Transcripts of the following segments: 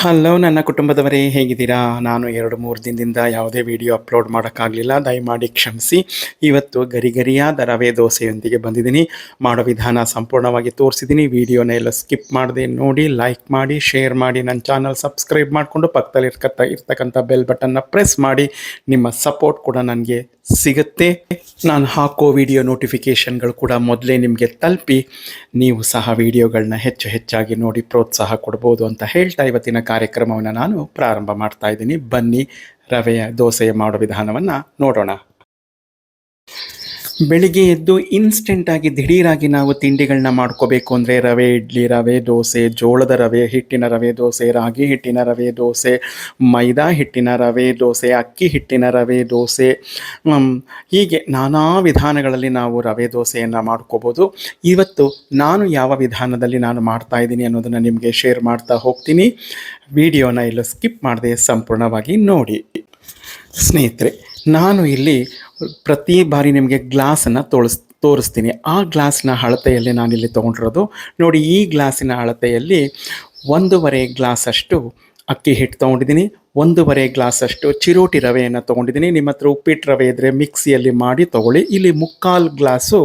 Hello ನನ್ನ ಕುಟುಂಬದವರೇ, ಹೇಗಿದ್ದೀರಾ? ನಾನು 2-3 ದಿನದಿಂದ ಯಾವುದೇ ವಿಡಿಯೋ ಅಪ್ಲೋಡ್ ಮಾಡೋಕ್ಕಾಗಲಿಲ್ಲ, ದಯಮಾಡಿ ಕ್ಷಮಿಸಿ. ಇವತ್ತು ಗರಿಗರಿಯಾದ ರವೆ ದೋಸೆಯೊಂದಿಗೆ ಬಂದಿದ್ದೀನಿ. ಮಾಡೋ ವಿಧಾನ ಸಂಪೂರ್ಣವಾಗಿ ತೋರಿಸಿದ್ದೀನಿ. ವಿಡಿಯೋನ ಎಲ್ಲ ಸ್ಕಿಪ್ ಮಾಡದೆ ನೋಡಿ, ಲೈಕ್ ಮಾಡಿ, ಶೇರ್ ಮಾಡಿ, ನನ್ನ ಚಾನಲ್ ಸಬ್ಸ್ಕ್ರೈಬ್ ಮಾಡಿಕೊಂಡು ಪಕ್ಕದಲ್ಲಿ ಇರ್ತಕ್ಕಂಥ ಬೆಲ್ ಬಟನ್ನ ಪ್ರೆಸ್ ಮಾಡಿ. ನಿಮ್ಮ ಸಪೋರ್ಟ್ ಕೂಡ ನನಗೆ ಸಿಗುತ್ತೆ. ನಾನು ಹಾಕೋ ವಿಡಿಯೋ ನೋಟಿಫಿಕೇಷನ್ಗಳು ಕೂಡ ಮೊದಲೇ ನಿಮಗೆ ತಲುಪಿ ನೀವು ಸಹ ವಿಡಿಯೋಗಳನ್ನ ಹೆಚ್ಚಾಗಿ ನೋಡಿ ಪ್ರೋತ್ಸಾಹ ಕೊಡ್ಬೋದು ಅಂತ ಹೇಳ್ತಾ ಇವತ್ತಿನ ಕಾರ್ಯಕ್ರಮವನ್ನು ನಾನು ಪ್ರಾರಂಭ ಮಾಡ್ತಾ ಇದ್ದೀನಿ. ಬನ್ನಿ ರವೆಯ ದೋಸೆ ಮಾಡೋ ವಿಧಾನವನ್ನು ನೋಡೋಣ. ಬೆಳಿಗ್ಗೆ ಎದ್ದು ಇನ್ಸ್ಟೆಂಟಾಗಿ ದಿಢೀರಾಗಿ ನಾವು ತಿಂಡಿಗಳನ್ನ ಮಾಡ್ಕೋಬೇಕು ಅಂದರೆ ರವೆ ಇಡ್ಲಿ, ರವೆ ದೋಸೆ, ಜೋಳದ ರವೆ ಹಿಟ್ಟಿನ ರವೆ ದೋಸೆ, ರಾಗಿ ಹಿಟ್ಟಿನ ರವೆ ದೋಸೆ, ಮೈದಾ ಹಿಟ್ಟಿನ ರವೆ ದೋಸೆ, ಅಕ್ಕಿ ಹಿಟ್ಟಿನ ರವೆ ದೋಸೆ, ಹೀಗೆ ನಾನಾ ವಿಧಾನಗಳಲ್ಲಿ ನಾವು ರವೆ ದೋಸೆಯನ್ನು ಮಾಡ್ಕೋಬೋದು. ಇವತ್ತು ನಾನು ಯಾವ ವಿಧಾನದಲ್ಲಿ ನಾನು ಮಾಡ್ತಾಯಿದ್ದೀನಿ ಅನ್ನೋದನ್ನು ನಿಮಗೆ ಶೇರ್ ಮಾಡ್ತಾ ಹೋಗ್ತೀನಿ. ವಿಡಿಯೋನ ಎಲ್ಲೂ ಸ್ಕಿಪ್ ಮಾಡದೆ ಸಂಪೂರ್ಣವಾಗಿ ನೋಡಿ. ಸ್ನೇಹಿತರೆ, ನಾನು ಇಲ್ಲಿ ಪ್ರತಿ ಬಾರಿ ನಿಮಗೆ ಗ್ಲಾಸನ್ನು ತೋರಿಸ್ತೀನಿ. ಆ ಗ್ಲಾಸ್ನ ಅಳತೆಯಲ್ಲಿ ನಾನಿಲ್ಲಿ ತೊಗೊಂಡಿರೋದು ನೋಡಿ. ಈ ಗ್ಲಾಸಿನ ಅಳತೆಯಲ್ಲಿ 1.5 ಗ್ಲಾಸಷ್ಟು ಅಕ್ಕಿ ಹಿಟ್ಟು ತೊಗೊಂಡಿದ್ದೀನಿ, 1.5 ಗ್ಲಾಸಷ್ಟು ಚಿರೋಟಿ ರವೆಯನ್ನು ತೊಗೊಂಡಿದ್ದೀನಿ. ನಿಮ್ಮ ಹತ್ರ ಉಪ್ಪಿಟ್ಟು ರವೆ ಇದ್ದರೆ ಮಿಕ್ಸಿಯಲ್ಲಿ ಮಾಡಿ ತೊಗೊಳ್ಳಿ. ಇಲ್ಲಿ 3/4 ಗ್ಲಾಸು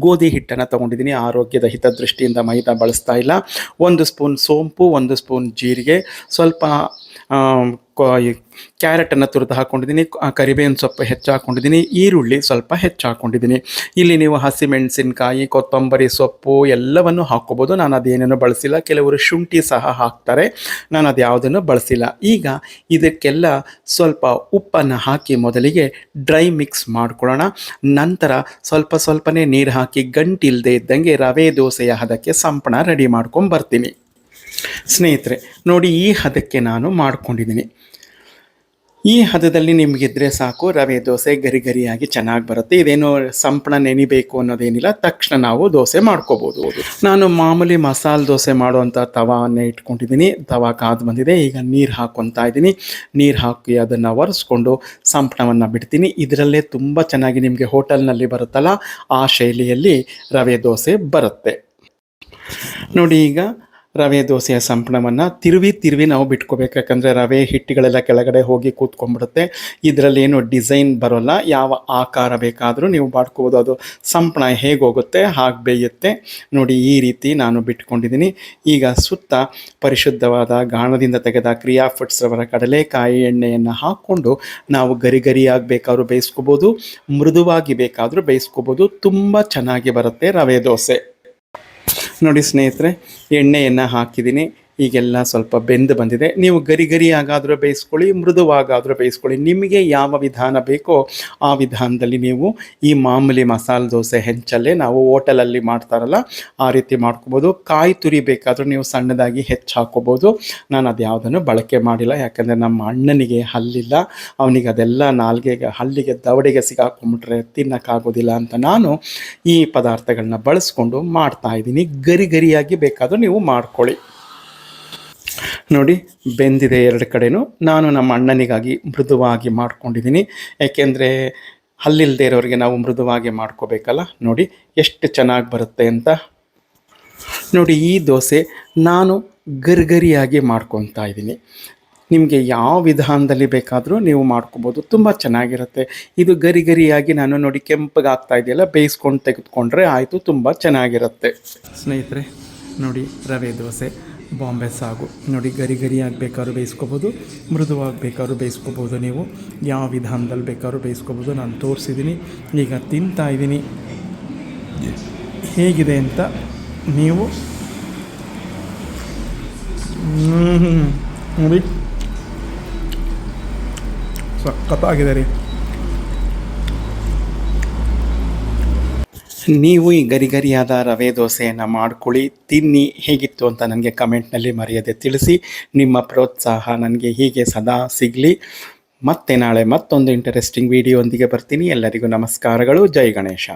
ಗೋಧಿ ಹಿಟ್ಟನ್ನು ತೊಗೊಂಡಿದ್ದೀನಿ. ಆರೋಗ್ಯದ ಹಿತದೃಷ್ಟಿಯಿಂದ ಮೈದಾ ಬಳಸ್ತಾ ಇಲ್ಲ. 1 ಸ್ಪೂನ್ ಸೋಂಪು, 1 ಸ್ಪೂನ್ ಜೀರಿಗೆ, ಸ್ವಲ್ಪ ಕ್ಯಾರೆಟನ್ನು ತುರಿದು ಹಾಕ್ಕೊಂಡಿದ್ದೀನಿ, ಕರಿಬೇವಿನ ಸೊಪ್ಪು ಹೆಚ್ಚು ಹಾಕ್ಕೊಂಡಿದ್ದೀನಿ, ಈರುಳ್ಳಿ ಸ್ವಲ್ಪ ಹೆಚ್ಚು ಹಾಕ್ಕೊಂಡಿದ್ದೀನಿ. ಇಲ್ಲಿ ನೀವು ಹಸಿಮೆಣಸಿನ್ಕಾಯಿ, ಕೊತ್ತಂಬರಿ ಸೊಪ್ಪು ಎಲ್ಲವನ್ನು ಹಾಕ್ಕೋಬೋದು. ನಾನು ಅದೇನೇನೂ ಬಳಸಿಲ್ಲ. ಕೆಲವರು ಶುಂಠಿ ಸಹ ಹಾಕ್ತಾರೆ, ನಾನು ಅದು ಯಾವುದನ್ನು ಬಳಸಿಲ್ಲ. ಈಗ ಇದಕ್ಕೆಲ್ಲ ಸ್ವಲ್ಪ ಉಪ್ಪನ್ನು ಹಾಕಿ ಮೊದಲಿಗೆ ಡ್ರೈ ಮಿಕ್ಸ್ ಮಾಡ್ಕೊಳ್ಳೋಣ. ನಂತರ ಸ್ವಲ್ಪನೇ ನೀರು ಹಾಕಿ ಗಂಟಿಲ್ಲದೆ ಇದ್ದಂಗೆ ರವೆ ದೋಸೆಯ ಹದಕ್ಕೆ ಸಂಪಣ ರೆಡಿ ಮಾಡ್ಕೊಂಬರ್ತೀನಿ. ಸ್ನೇಹಿತರೆ ನೋಡಿ, ಈ ಹದಕ್ಕೆ ನಾನು ಮಾಡ್ಕೊಂಡಿದ್ದೀನಿ. ಈ ಹದದಲ್ಲಿ ನಿಮಗಿದ್ರೆ ಸಾಕು, ರವೆ ದೋಸೆ ಗರಿಗರಿಯಾಗಿ ಚೆನ್ನಾಗಿ ಬರುತ್ತೆ. ಇದೇನು ಸಂಪಣ ನೆನಿಬೇಕು ಅನ್ನೋದೇನಿಲ್ಲ, ತಕ್ಷಣ ನಾವು ದೋಸೆ ಮಾಡ್ಕೋಬೋದು. ನಾನು ಮಾಮೂಲಿ ಮಸಾಲೆ ದೋಸೆ ಮಾಡುವಂಥ ತವಾನೇ ಇಟ್ಕೊಂಡಿದ್ದೀನಿ. ತವಾ ಕಾದು ಬಂದಿದೆ. ಈಗ ನೀರು ಹಾಕ್ಕೊತಾ ಇದ್ದೀನಿ. ನೀರು ಹಾಕಿ ಅದನ್ನು ಒರೆಸ್ಕೊಂಡು ಸಂಪಣವನ್ನು ಬಿಡ್ತೀನಿ. ಇದರಲ್ಲೇ ತುಂಬ ಚೆನ್ನಾಗಿ ನಿಮಗೆ ಹೋಟೆಲ್ನಲ್ಲಿ ಬರುತ್ತಲ್ಲ ಆ ಶೈಲಿಯಲ್ಲಿ ರವೆ ದೋಸೆ ಬರುತ್ತೆ ನೋಡಿ. ಈಗ ರವೆ ದೋಸೆಯ ಸಂಪಣವನ್ನು ತಿರುವಿ ನಾವು ಬಿಟ್ಕೋಬೇಕು. ಯಾಕಂದರೆ ರವೆ ಹಿಟ್ಟುಗಳೆಲ್ಲ ಕೆಳಗಡೆ ಹೋಗಿ ಕೂತ್ಕೊಂಡ್ಬಿಡುತ್ತೆ. ಇದರಲ್ಲಿ ಏನು ಡಿಸೈನ್ ಬರೋಲ್ಲ. ಯಾವ ಆಕಾರ ಬೇಕಾದರೂ ನೀವು ಮಾಡ್ಕೋಬೋದು. ಅದು ಸಂಪಣ ಹೇಗೆ ಹೋಗುತ್ತೆ ಹಾಗೆ ಬೇಯುತ್ತೆ ನೋಡಿ. ಈ ರೀತಿ ನಾನು ಬಿಟ್ಕೊಂಡಿದ್ದೀನಿ. ಈಗ ಸುತ್ತ ಪರಿಶುದ್ಧವಾದ ಗಾಣದಿಂದ ತೆಗೆದ ಕ್ರಿಯಾ ಫುಡ್ಸ್ ರವರ ಕಡಲೆಕಾಯಿ ಎಣ್ಣೆಯನ್ನು ಹಾಕ್ಕೊಂಡು ನಾವು ಗರಿಯಾಗಿ ಬೇಕಾದರೂ ಬೇಯಿಸ್ಕೋಬೋದು, ಮೃದುವಾಗಿ ಬೇಕಾದರೂ ಬೇಯಿಸ್ಕೋಬೋದು. ತುಂಬ ಚೆನ್ನಾಗಿ ಬರುತ್ತೆ ರವೆ ದೋಸೆ ನೋಡಿ. ಸ್ನೇಹಿತರೆ, ಎಣ್ಣೆಯನ್ನು ಹಾಕಿದ್ದೀನಿ. ಈಗೆಲ್ಲ ಸ್ವಲ್ಪ ಬೆಂದು ಬಂದಿದೆ. ನೀವು ಗರಿಯಾಗಾದರೂ ಬೇಯಿಸ್ಕೊಳ್ಳಿ, ಮೃದುವಾಗಾದರೂ ಬೇಯಿಸ್ಕೊಳ್ಳಿ. ನಿಮಗೆ ಯಾವ ವಿಧಾನ ಬೇಕೋ ಆ ವಿಧಾನದಲ್ಲಿ ನೀವು ಈ ಮಾಮೂಲಿ ಮಸಾಲೆ ದೋಸೆ ಹೆಂಚಲ್ಲೇ ನಾವು ಹೋಟೆಲಲ್ಲಿ ಮಾಡ್ತಾರಲ್ಲ ಆ ರೀತಿ ಮಾಡ್ಕೋಬೋದು. ಕಾಯಿ ತುರಿ ಬೇಕಾದರೂ ನೀವು ಸಣ್ಣದಾಗಿ ಹೆಚ್ಚು ಹಾಕ್ಕೋಬೋದು. ನಾನು ಅದು ಯಾವುದನ್ನು ಬಳಕೆ ಮಾಡಿಲ್ಲ, ಯಾಕಂದರೆ ನಮ್ಮ ಅಣ್ಣನಿಗೆ ಹಲ್ಲಿಲ್ಲ. ಅವನಿಗೆ ಅದೆಲ್ಲ ನಾಲ್ಗೆಗೆ ಹಲ್ಲಿಗೆ ದವಡೆಗೆ ಸಿಗಾಕೊಂಡ್ಬಿಟ್ರೆ ತಿನ್ನೋಕ್ಕಾಗೋದಿಲ್ಲ ಅಂತ ನಾನು ಈ ಪದಾರ್ಥಗಳನ್ನ ಬಳಸ್ಕೊಂಡು ಮಾಡ್ತಾಯಿದ್ದೀನಿ. ಗರಿಯಾಗಿ ಬೇಕಾದರೂ ನೀವು ಮಾಡ್ಕೊಳ್ಳಿ ನೋಡಿ. ಬೆಂದಿದೆ 2 ಕಡೆನೂ. ನಾನು ನಮ್ಮ ಅಣ್ಣನಿಗಾಗಿ ಮೃದುವಾಗಿ ಮಾಡ್ಕೊಂಡಿದ್ದೀನಿ. ಏಕೆಂದರೆ ಹಲ್ಲಿಲ್ಲದೆ ಇರೋರಿಗೆ ನಾವು ಮೃದುವಾಗಿ ಮಾಡ್ಕೋಬೇಕಲ್ಲ. ನೋಡಿ ಎಷ್ಟು ಚೆನ್ನಾಗಿ ಬರುತ್ತೆ ಅಂತ ನೋಡಿ. ಈ ದೋಸೆ ನಾನು ಗರಿಯಾಗಿ ಮಾಡ್ಕೊತಾ ಇದ್ದೀನಿ. ನಿಮಗೆ ಯಾವ ವಿಧಾನದಲ್ಲಿ ಬೇಕಾದರೂ ನೀವು ಮಾಡ್ಕೋಬೋದು, ತುಂಬ ಚೆನ್ನಾಗಿರುತ್ತೆ. ಇದು ಗರಿಯಾಗಿ ನಾನು ನೋಡಿ ಕೆಂಪಗೆ ಆಗ್ತಾ ಇದೆಯಲ್ಲ, ಬೇಯಿಸ್ಕೊಂಡು ತೆಗೆದುಕೊಂಡ್ರೆ ಆಯಿತು, ತುಂಬ ಚೆನ್ನಾಗಿರುತ್ತೆ. ಸ್ನೇಹಿತರೆ ನೋಡಿ, ರವೆ ದೋಸೆ ಬಾಂಬೆ ಸಾಗು ನೋಡಿ. ಗರಿಯಾಗಿ ಬೇಕಾದ್ರೂ ಬೇಯಿಸ್ಕೋಬೋದು, ಮೃದುವಾಗಿ ಬೇಕಾದ್ರೂ ಬೇಯಿಸ್ಕೋಬೋದು. ನೀವು ಯಾವ ವಿಧಾನದಲ್ಲಿ ಬೇಕಾದ್ರೂ ಬೇಯಿಸ್ಕೋಬೋದು. ನಾನು ತೋರಿಸಿದ್ದೀನಿ. ಈಗ ತಿಂತಾ ಇದ್ದೀನಿ. ಹೇಗಿದೆ ಅಂತ ನೀವು ನೋಡಿ. ಸಖತ್ತಾಗಿದೆ ರೀ. ನೀವು ಈ ಗರಿಯಾದ ರವೆ ದೋಸೆಯನ್ನು ಮಾಡ್ಕೊಳ್ಳಿ, ತಿನ್ನಿ. ಹೇಗಿತ್ತು ಅಂತ ನನಗೆ ಕಮೆಂಟ್ನಲ್ಲಿ ಮರೆಯದೆ ತಿಳಿಸಿ. ನಿಮ್ಮ ಪ್ರೋತ್ಸಾಹ ನನಗೆ ಹೀಗೆ ಸದಾ ಸಿಗಲಿ. ಮತ್ತೆ ನಾಳೆ ಮತ್ತೊಂದು ಇಂಟರೆಸ್ಟಿಂಗ್ ವಿಡಿಯೋ ಒಂದಿಗೆ ಬರ್ತೀನಿ. ಎಲ್ಲರಿಗೂ ನಮಸ್ಕಾರಗಳು. ಜೈ ಗಣೇಶ.